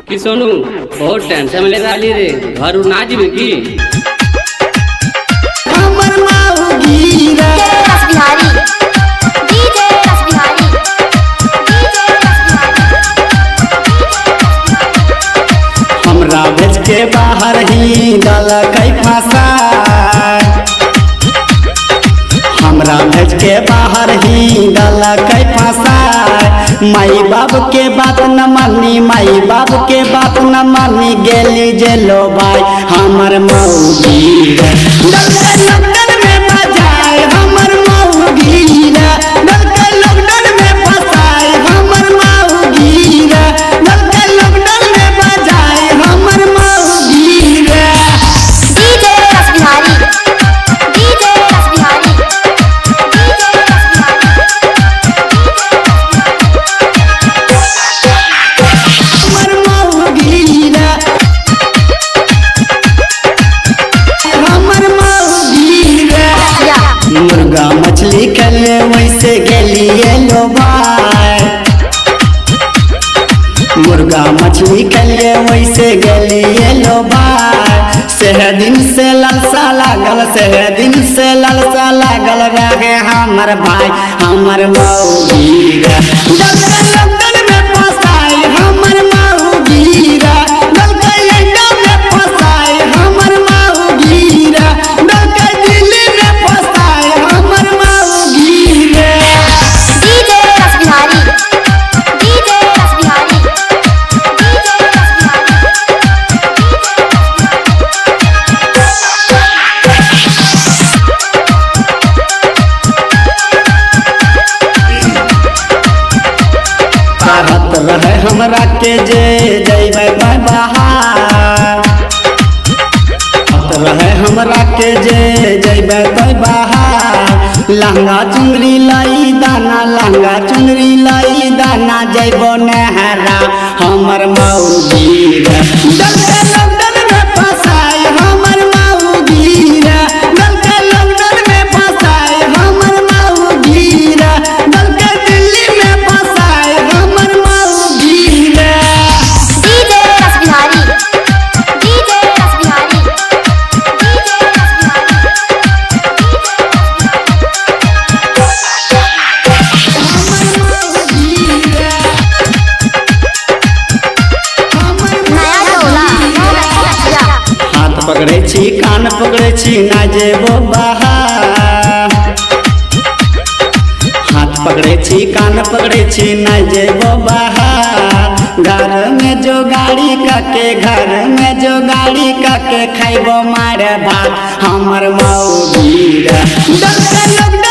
कि सोनू बहुत टेंशन में लगा ली रे, घर ना जीवे की हमर माऊगी रे रस बिहारी डीजे रस बिहारी हमरा भेज के बाहर ही डाल कई फंसा, हमरा भेज के बाहर ही डाल कई फंसा। माई बाप के बात न मानी, माई बाप के बात न मानी, गेली जेलो भाई हमर मऊगी रे लॉकडाउन में बजाए हमर मऊगी रे, लॉकडाउन में फंसाए हमर मऊगी रे, लॉकडाउन में बजाए हमर मऊगी रे। डीजे रस बिहारी डीजे रस बिहारी हमर मऊगी रे हमर मऊगी रे। मुर्गा मछली के ले वैसे गेलिए लो भाई, मुर्गा मछली के ले वैसे गेलिए लो भाई। सेह दिन से लालसा लागल, सेह दिन से लालसा लागल रहे हमर भाई हमर मऊगी रे लॉकडाउन में फंसाए हमर मऊगी रे, लॉकडाउन में फंसाए हमर मऊगी रे, लॉकडाउन दिल्ली में फंसाए हमर मऊगी रे। डीजे रस बिहारी डीजे रस बिहारी कहत रहे हमरा के जे जैबै बाहर, कहत रहे हमरा के जे जैबै बाहर। लहंगा चुनरी लाई दाना, लहंगा चुनरी लाई दाना, जैबो नहरा हमर मऊगी रे लॉकडाउन में फंसाए हमर मऊगी रे, लॉकडाउन में फंसाए हमर मऊगी रे, लॉकडाउन दिल्ली में फंसाए हमर मऊगी रे। डीजे रस बिहारी डीजे रस बिहारी नया टोला हाथ पकड़े छी कान पकड़े छी ना जेबो बाहर, हाथ पकड़े छी कान पकड़े छी ना जेबो बाहर। घर में जो गाड़ी काके, घर में जो गाड़ी काके, खाइबो मारे भात हमर मऊगी रे लॉकडाउन